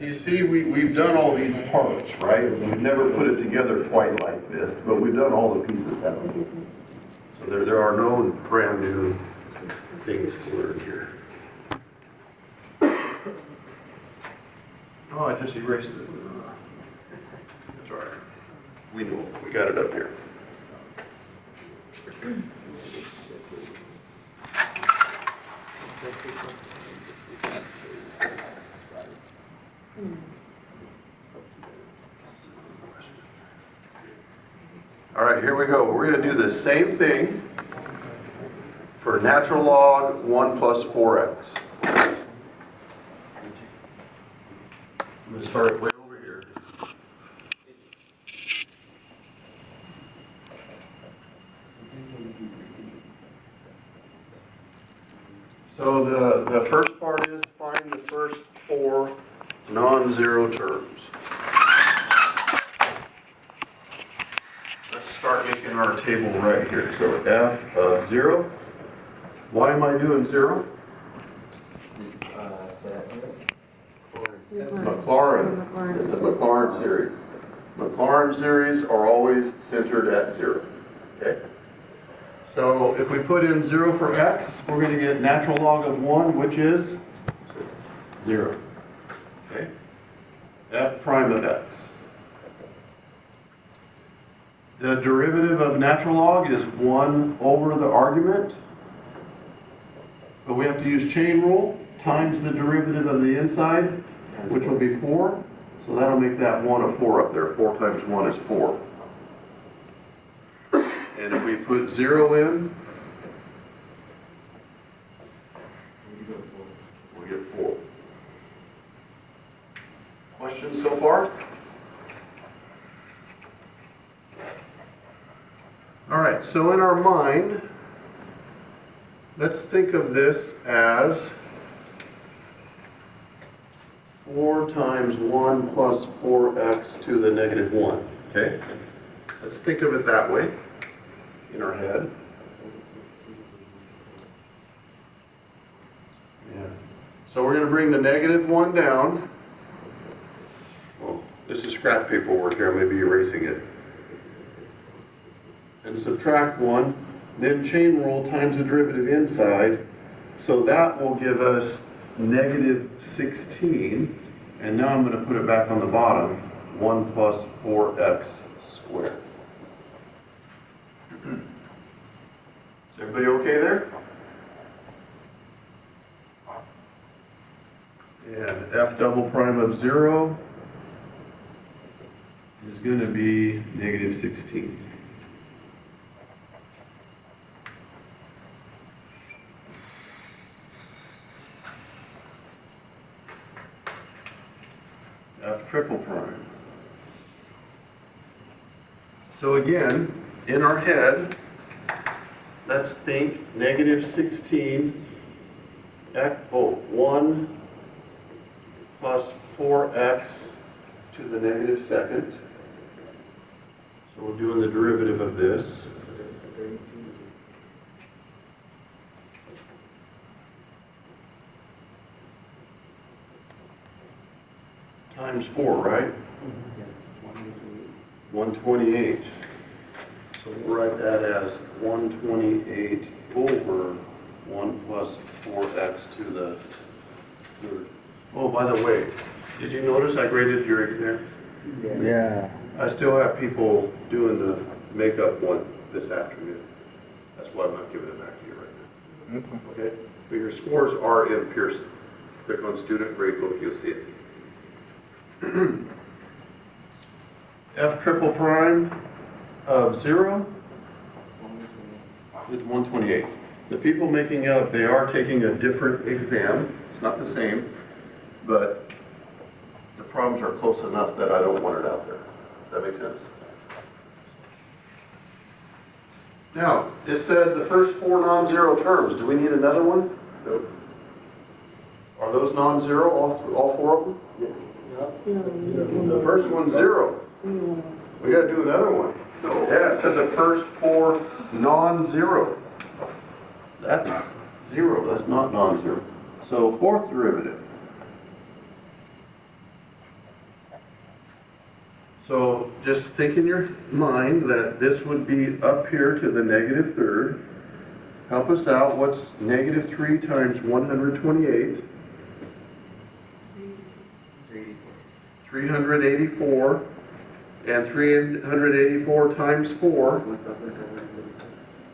you see, we've done all these parts, right? We've never put it together quite like this, but we've done all the pieces, haven't we? So there are no brand new things to learn here. Oh, I just erased it. That's all right. We know, we got it up here. All right, here we go. We're going to do the same thing for natural log 1 plus 4x. I'm going to start way over here. So the first part is find the first 4 non-zero terms. Let's start making our table right here. So f of 0. Why am I doing 0? Maclaurin. It's a Maclaurin series. Maclaurin series are always centered at 0. Okay? So if we put in 0 for x, we're going to get natural log of 1, which is 0. Okay? F prime of x. The derivative of natural log is 1 over the argument. But we have to use chain rule times the derivative of the inside, which will be 4. So that'll make that 1 a 4 up there. 4 times 1 is 4. And if we put 0 in, we'll get 4. Questions so far? All right, so in our mind, let's think of this as 4 times 1 plus 4x to the negative 1, okay? Let's think of it that way in our head. Yeah. So we're going to bring the negative 1 down. Well, this is scrap paper work here, I'm going to be erasing it. And subtract 1, then chain rule times the derivative inside. So that will give us negative 16. And now I'm going to put it back on the bottom, 1 plus 4x squared. Is everybody okay there? And f double prime of 0 is going to be negative 16. F triple prime. So again, in our head, let's think negative 16, 1 plus 4x to the negative second. So we're doing the derivative of this. Times 4, right? 128. So we'll write that as 128 over 1 plus 4x to the third. Oh, by the way, did you notice I graded your exam? Yeah. I still have people doing the makeup one this afternoon. That's why I'm not giving it back to you right now. Okay? But your scores are in Pearson. Click on Student Gradebook, you'll see it. F triple prime of 0 is 128. The people making up, they are taking a different exam. It's not the same, but the problems are close enough that I don't want it out there. Does that make sense? Now, it said the first 4 non-zero terms. Do we need another one? No. Are those non-zero, all 4 of them? The first one's 0. We got to do another one. Yeah, it said the first 4 non-zero. That's 0. That's not non-zero. So fourth derivative. So just think in your mind that this would be up here to the negative third. Help us out. What's negative 3 times 128? 384. And 384 times 4?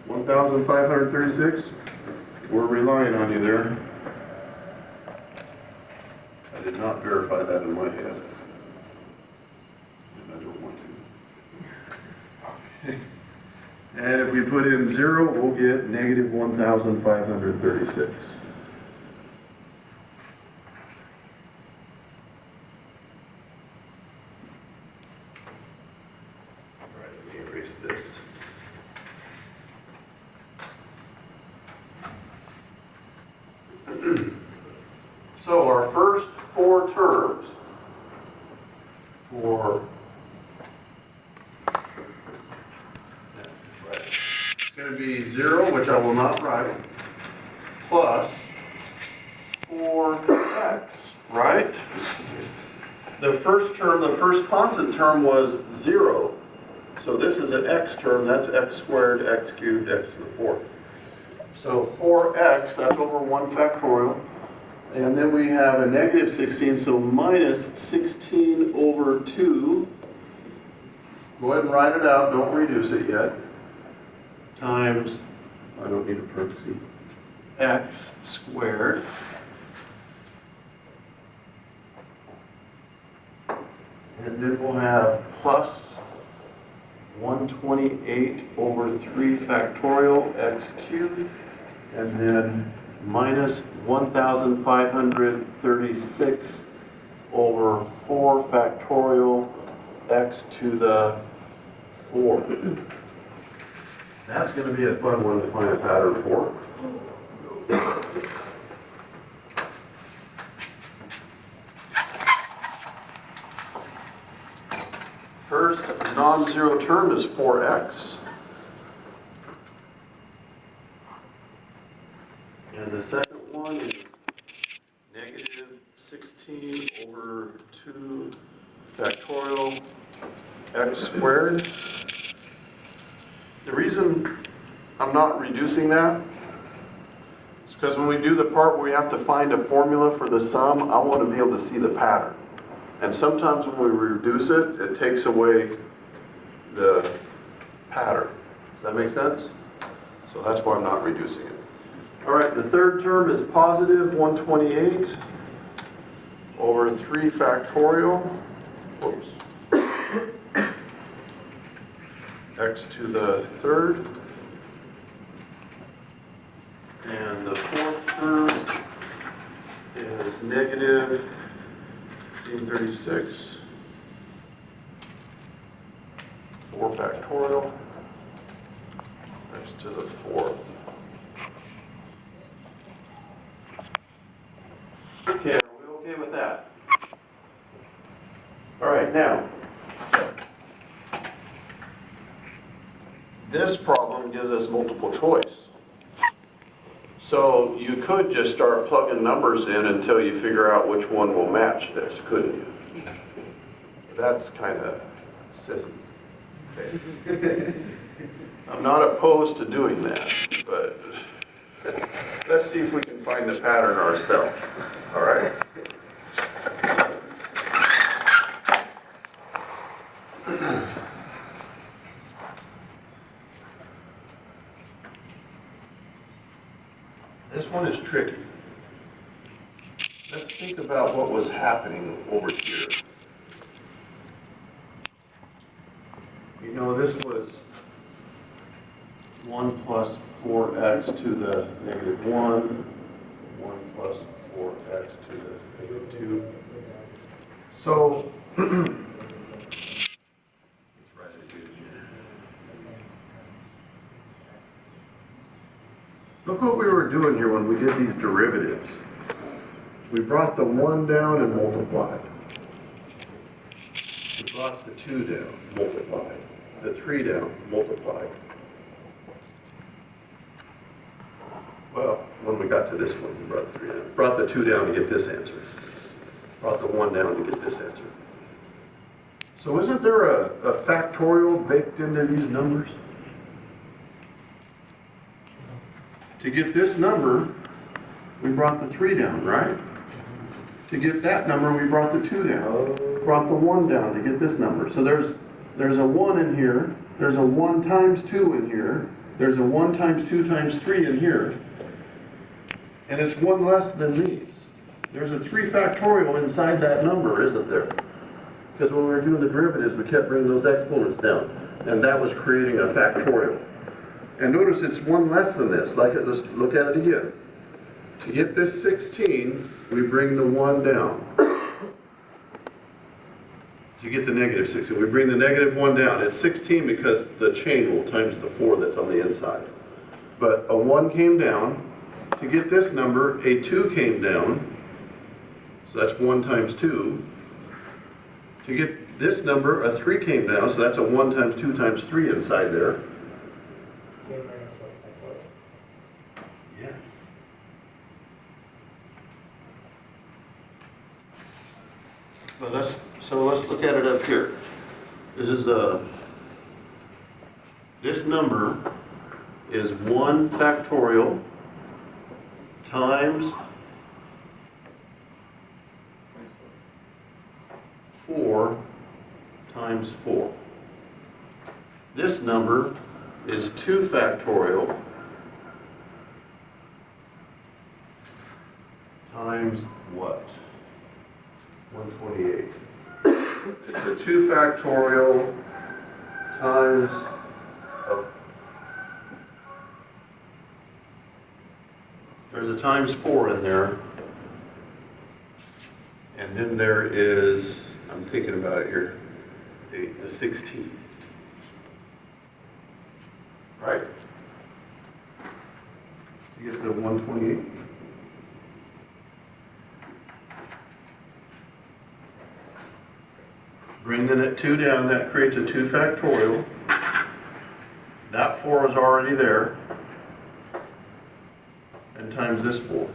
1,536. We're relying on you there. I did not verify that in my head. And I don't want to. Okay. And if we put in 0, we'll get negative 1,536. All right, let me erase this. So our first 4 terms for it's going to be 0, which I will not write, plus 4x, right? The first term, the first constant term was 0. So this is an x term, that's x squared, x cubed, x to the 4th. So 4x, that's over 1 factorial. And then we have a negative 16, so minus 16 over 2. Go ahead and write it out, don't reduce it yet. Times, I don't need a parenthesis, x squared. And then we'll have plus 128 over 3 factorial x cubed. And then minus 1,536 over 4 factorial x to the 4. That's going to be a fun one to find a pattern for. First non-zero term is 4x. And the second one is negative 16 over 2 factorial x squared. The reason I'm not reducing that is because when we do the part where we have to find a formula for the sum, I want to be able to see the pattern. And sometimes when we reduce it, it takes away the pattern. Does that make sense? So that's why I'm not reducing it. All right, the third term is positive 128 over 3 factorial, whoops, x to the third. And the fourth term is negative 1536, 4 factorial, x to the fourth. Okay, are we okay with that? All right, now, this problem gives us multiple choice. So you could just start plugging numbers in until you figure out which one will match this, couldn't you? That's kind of sissy. Okay. I'm not opposed to doing that, but let's see if we can find the pattern ourselves. All right? This one is tricky. Let's think about what was happening over here. You know, this was 1 plus 4x to the negative 1, 1 plus 4x to the negative 2. So, let's write it here. Look what we were doing here when we did these derivatives. We brought the 1 down and multiplied. We brought the 2 down, multiplied. The 3 down, multiplied. Well, when we got to this one, we brought the 3 down. Brought the 2 down to get this answer. Brought the 1 down to get this answer. So isn't there a factorial baked into these numbers? To get this number, we brought the 3 down, right? To get that number, we brought the 2 down. Brought the 1 down to get this number. So there's a 1 in here, there's a 1 times 2 in here, there's a 1 times 2 times 3 in here, and it's 1 less than these. There's a 3 factorial inside that number, isn't there? Because when we were doing the derivatives, we kept bringing those exponents down, and that was creating a factorial. And notice it's 1 less than this. Let's look at it again. To get this 16, we bring the 1 down. To get the negative 16, we bring the negative 1 down. It's 16 because the chain will times the 4 that's on the inside. But a 1 came down. To get this number, a 2 came down. So that's 1 times 2. To get this number, a 3 came down. So that's a 1 times 2 times 3 inside there. Yeah. Well, let's look at it up here. This number is 1 factorial times 4 times 4. This number is 2 factorial times what? 128. It's a 2 factorial times there's a times 4 in there, and then there is, I'm thinking about it here, a 16. Right? You get the 128. Bringing it 2 down, that creates a 2 factorial. That 4 is already there. And times this 4.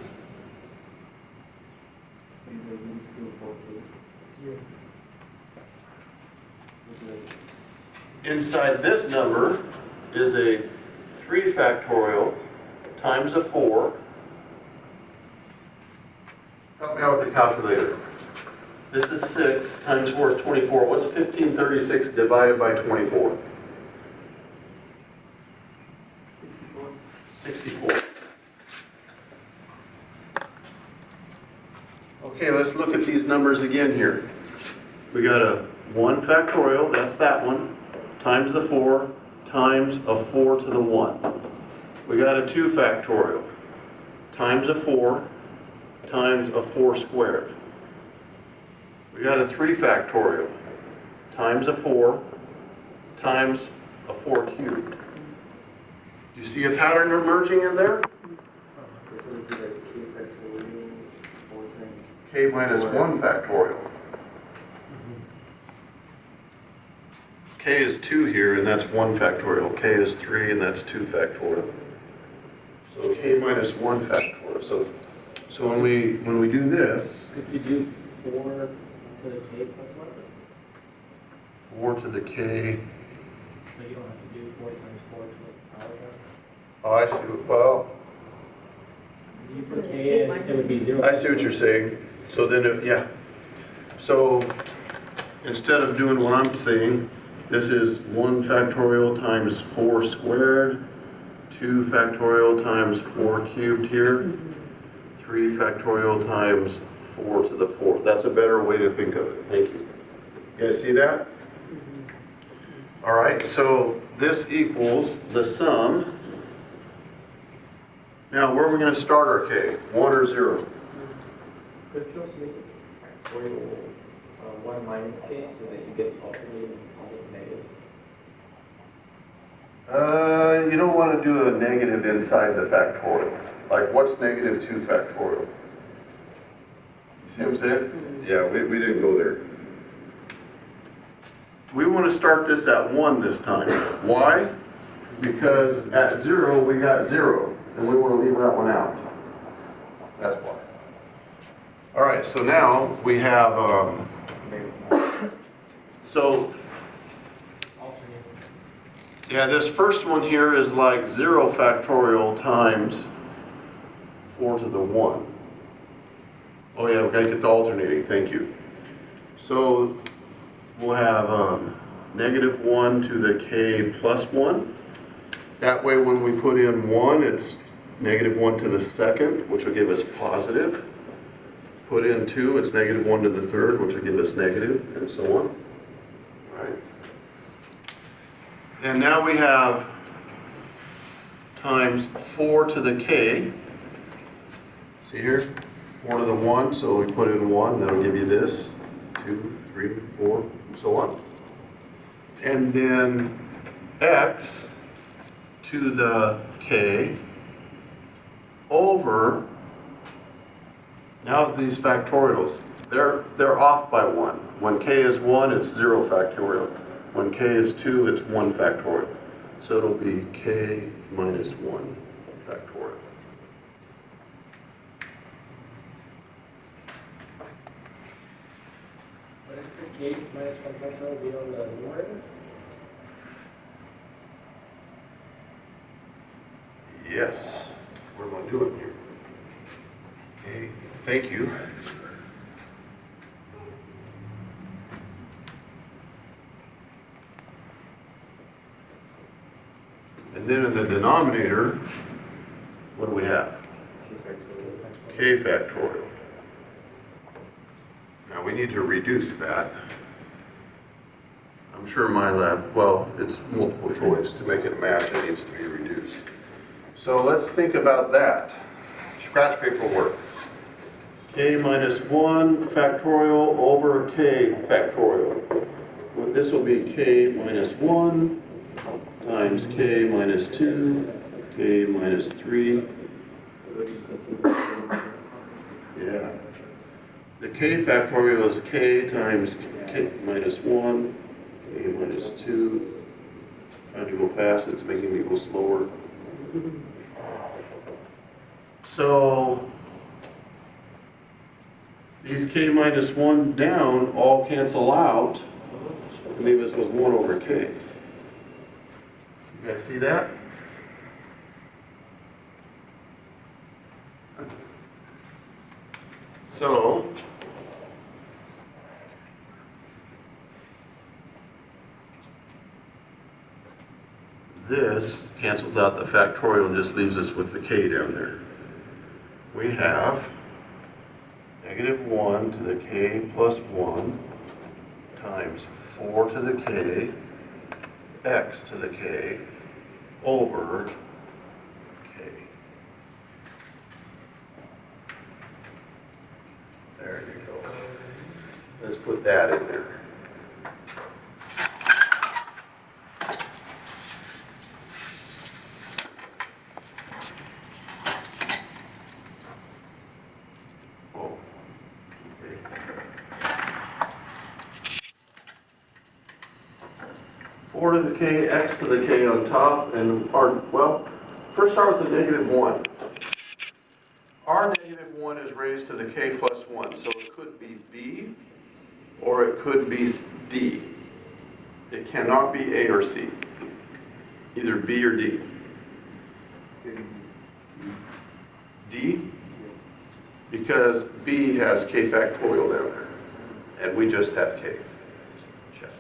Inside this number is a 3 factorial times a 4. Help me out with the calculator. This is 6 times 4 is 24. What's 1536 divided by 24? 64. 64. Okay, let's look at these numbers again here. We got a 1 factorial, that's that one, times the 4, times a 4 to the 1. We got a 2 factorial, times a 4, times a 4 squared. We got a 3 factorial, times a 4, times a 4 cubed. Do you see a pattern emerging in there? K minus 1 factorial. K is 2 here, and that's 1 factorial. K is 3, and that's 2 factorial. So K minus 1 factorial. So when we do this, Could you do 4 to the K plus 1? 4 to the K. So you don't have to do 4 times 4 to the power down? Oh, I see. Well, If you put K in, it would be 0. I see what you're saying. So then, yeah. So instead of doing what I'm saying, this is 1 factorial times 4 squared, 2 factorial times 4 cubed here, 3 factorial times 4 to the 4th. That's a better way to think of it. Thank you. You guys see that? All right, so this equals the sum. Now, where are we going to start our K? 1 or 0? Could you also make it factorial 1 minus K so that you get the alternating and call it negative? You don't want to do a negative inside the factorial. Like, what's negative 2 factorial? You see what I'm saying? Yeah, we didn't go there. We want to start this at 1 this time. Why? Because at 0, we got 0, and we want to leave that one out. That's why. All right, so now we have, So, Alternate. yeah, this first one here is like 0 factorial times 4 to the 1. Oh yeah, we gotta get the alternating, thank you. So we'll have -1 to the k plus 1. That way when we put in 1, it's -1 to the second, which will give us positive. Put in 2, it's -1 to the third, which will give us negative, and so on. All right. And now we have times 4 to the k. See here? 4 to the 1, so we put in 1, that'll give you this. 2, 3, 4, and so on. And then x to the k over, now these factorials, they're off by 1. When k is 1, it's 0 factorial. When k is 2, it's 1 factorial. So it'll be k minus 1 factorial. What is the k minus 1 factorial be on the numerator? Yes. What am I doing here? Okay, thank you. And then in the denominator, what do we have? K factorial. Now we need to reduce that. I'm sure my lab, well, it's multiple choice. To make it match, it needs to be reduced. So let's think about that. Scratch paper work. K minus 1 factorial over k factorial. Well, this will be k minus 1 times k minus 2, k minus 3. Yeah. The k factorial is k times k minus 1, k minus 2. Trying to go fast, it's making me go slower. So these k minus 1 down all cancel out and leave us with 1 over k. You guys see that? So this cancels out the factorial and just leaves us with the k down there. We have -1 to the k plus 1 times 4 to the k x to the k over k. There you go. Let's put that in there. Oh, okay. 4 to the k, x to the k on top, and well, first start with the -1. Our -1 is raised to the k plus 1, so it could be b or it could be d. It cannot be a or c. Either b or d. D? Because b has k factorial down there, and we just have k. Check.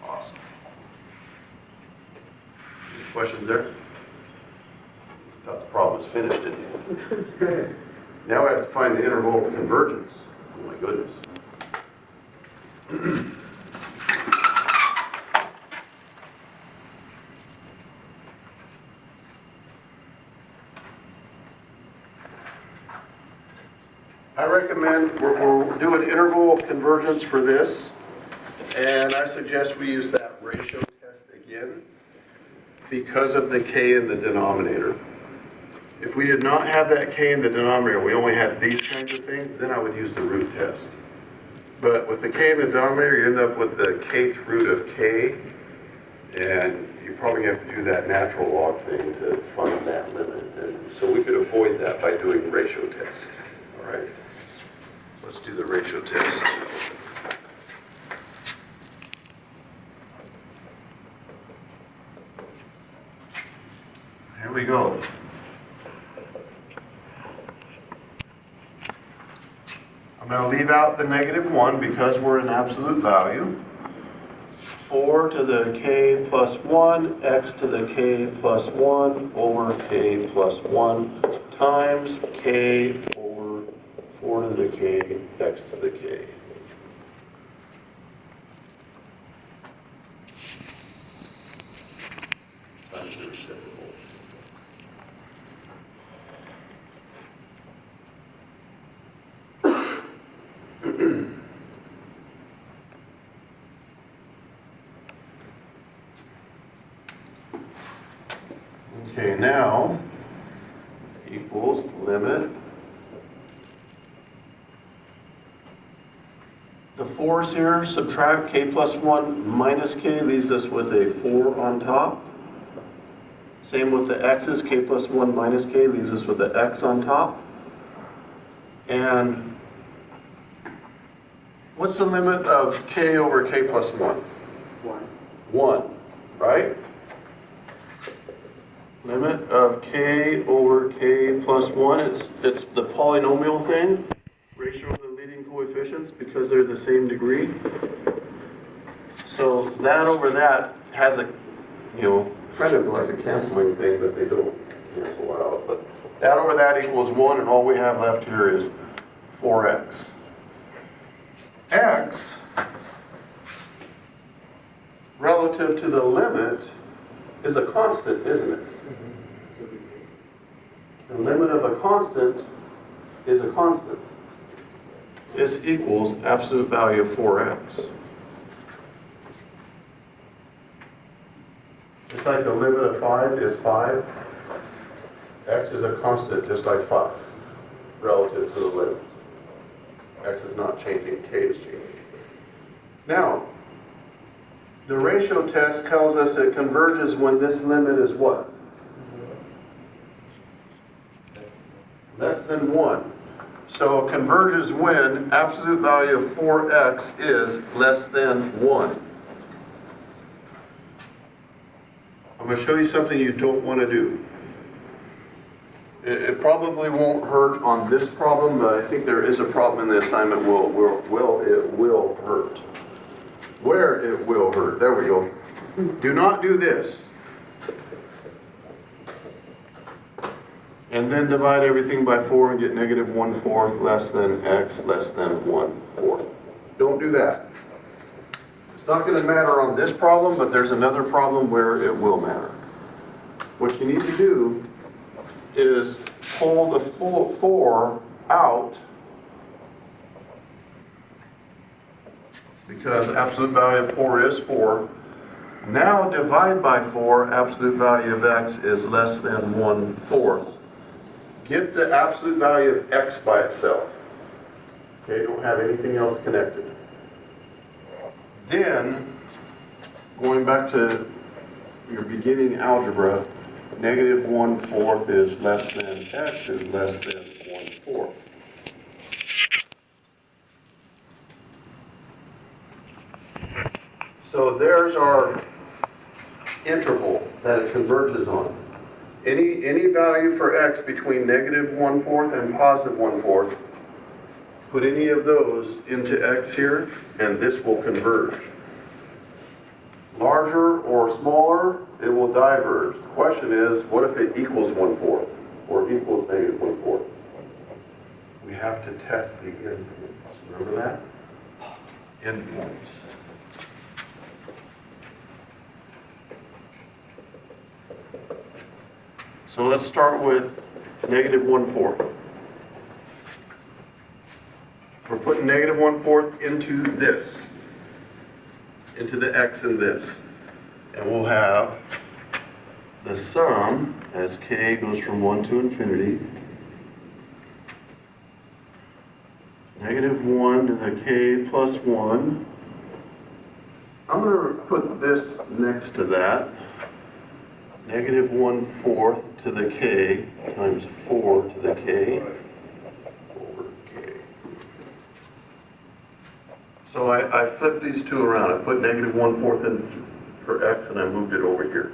Awesome. Any questions there? Thought the problem was finished, didn't you? Now I have to find the interval of convergence. Oh my goodness. I recommend we'll do an interval of convergence for this, and I suggest we use that ratio test again because of the k in the denominator. If we did not have that k in the denominator, we only had these kinds of things, then I would use the root test. But with the k in the denominator, you end up with the kth root of k, and you probably have to do that natural log thing to find that limit. And so we could avoid that by doing ratio test. All right, let's do the ratio test. I'm going to leave out the -1 because we're in absolute value. 4 to the k plus 1, x to the k plus 1 over k plus 1 times k over 4 to the k, x to the k. Times the reciprocal. Okay, now equals limit. The 4's here, subtract k plus 1 minus k leaves us with a 4 on top. Same with the x's, k plus 1 minus k leaves us with the x on top. And what's the limit of k over k plus 1? 1, right? Limit of k over k plus 1, it's the polynomial thing, ratio of the leading coefficients, because they're the same degree. So that over that has a, kind of like a canceling thing, but they don't cancel out. But that over that equals 1, and all we have left here is 4x. X, relative to the limit, is a constant, isn't it? The limit of a constant is a constant. This equals absolute value of 4x. It's like the limit of 5 is 5. X is a constant just like 5, relative to the limit. X is not changing, k is changing. Now, the ratio test tells us it converges when this limit is what? Less than 1. So it converges when absolute value of 4x is less than 1. I'm going to show you something you don't want to do. It probably won't hurt on this problem, but I think there is a problem in the assignment where it will hurt. Where it will hurt. There we go. Do not do this. And then divide everything by 4 and get -1/4 less than x less than 1/4. Don't do that. It's not going to matter on this problem, but there's another problem where it will matter. What you need to do is pull the 4 out, because absolute value of 4 is 4. Now divide by 4, absolute value of x is less than 1/4. Get the absolute value of x by itself. Okay, don't have anything else connected. Then, going back to your beginning algebra, -1/4 is less than x is less than 1/4. So there's our interval that it converges on. Any value for x between -1/4 and +1/4, put any of those into x here, and this will converge. Larger or smaller, it will diverge. The question is, what if it equals 1/4 or equals -1/4? We have to test the endpoints. Remember that? Endpoints. So let's start with -1/4. We're putting -1/4 into this, into the x in this. And we'll have the sum, as k goes from 1 to infinity, -1 to the k plus 1. I'm going to put this next to that. -1/4 to the k times 4 to the k over k. So I flipped these two around. I put -1/4 in for x and I moved it over here.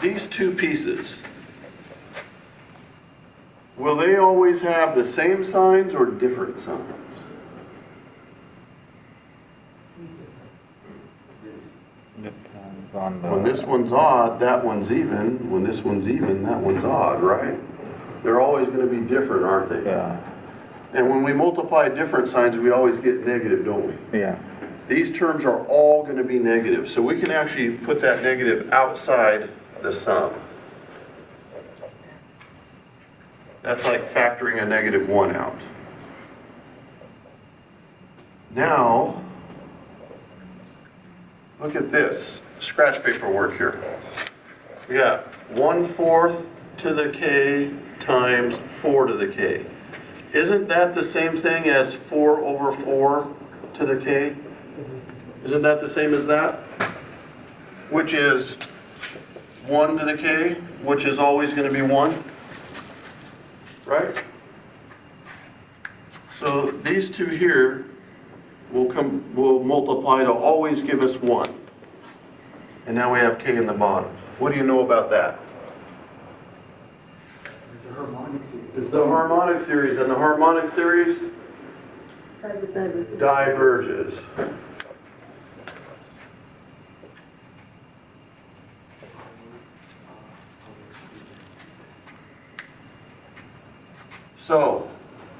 these two pieces, will they always have the same signs or different signs? Depends on the. When this one's odd, that one's even. When this one's even, that one's odd, right? They're always going to be different, aren't they? Yeah. And when we multiply different signs, we always get negative, don't we? Yeah. These terms are all going to be negative, so we can actually put that negative outside the sum. That's like factoring a negative 1 out. Now, look at this, scratch paper work here. We got 1/4 to the k times 4 to the k. Isn't that the same thing as 4 over 4 to the k? Isn't that the same as that? Which is 1 to the k, which is always going to be 1. Right? So these two here will multiply to always give us 1. And now we have k in the bottom. What do you know about that? The harmonic series. It's the harmonic series, and the harmonic series diverges. So,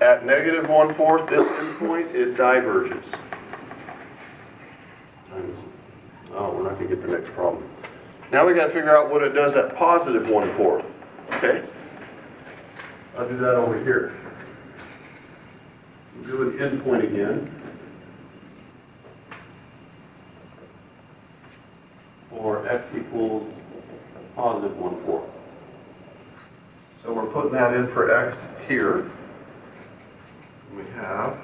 at negative 1/4, this endpoint, it diverges. Oh, we're not going to get the next problem. Now we got to figure out what it does at positive 1/4. Okay? I'll do that over here. Do an endpoint again. For x equals positive 1/4. So we're putting that in for x here. We have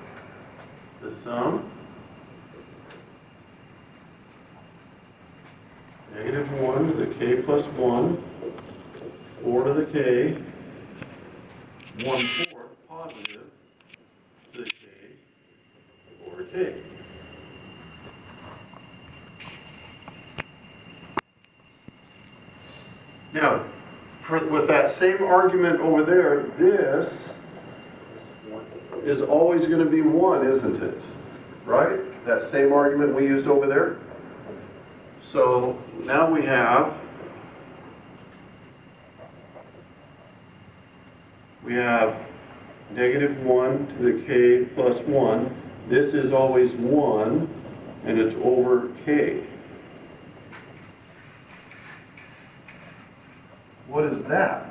the sum, negative 1 to the k plus 1, 4 to the k, 1/4 positive to the k over k. Now, with that same argument over there, this is always going to be 1, isn't it? Right? That same argument we used over there. So now we have negative 1 to the k plus 1. This is always 1, and it's over k. What is that?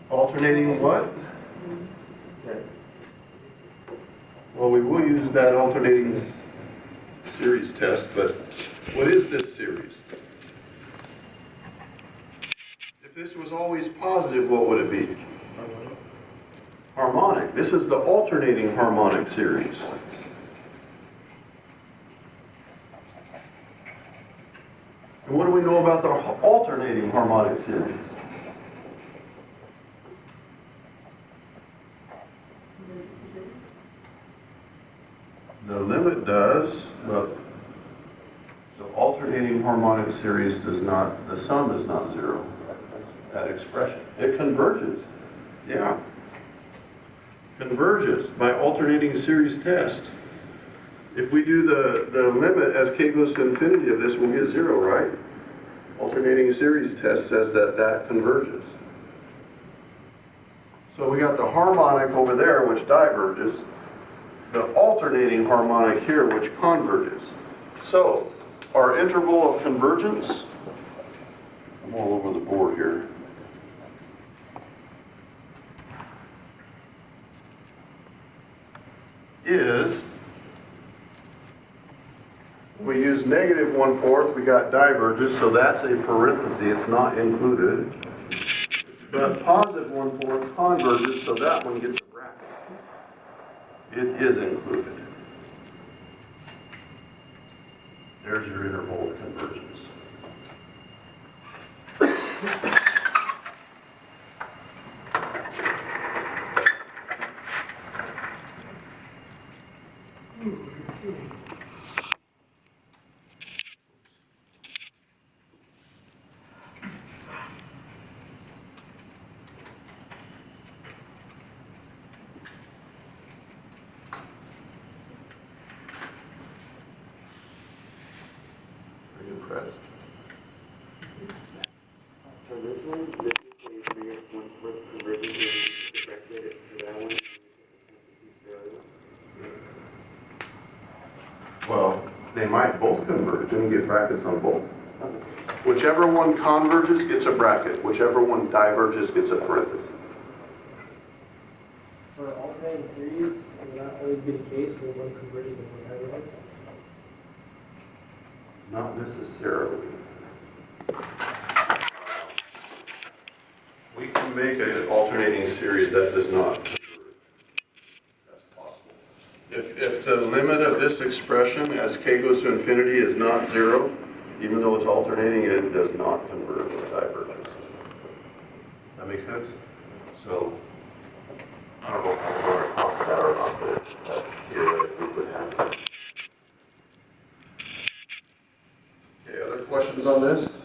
Alternating what? Well, we will use that alternating series test, but what is this series? If this was always positive, what would it be? Harmonic. This is the alternating harmonic series. And what do we know about the alternating harmonic series? The limit does, but the alternating harmonic series does not, the sum is not 0. That expression. It converges. Yeah. Converges by alternating series test. If we do the limit as k goes to infinity of this, we'll get 0, right? Alternating series test says that that converges. So we got the harmonic over there, which diverges. The alternating harmonic here, which converges. So, our interval of convergence, I'm all over the board here. Is, we use negative 1/4, we got diverges, so that's a parenthesis, it's not included. But positive 1/4 converges, so that one gets a bracket. It is included. There's your interval of convergence. one, let's just say if we have one conversion here, we calculate it for that one, and parentheses for the other one. Well, they might both converge and get brackets on both. Whichever one converges gets a bracket, whichever one diverges gets a parenthesis. For alternating series, will that always be the case where one converges and one diverges? Not necessarily. We can make an alternating series that does not converge. That's possible. If the limit of this expression as k goes to infinity is not 0, even though it's alternating, it does not converge or diverge. That makes sense? So, I don't know if I'm going to cross that or not, but theoretically would happen. Okay, other questions on this?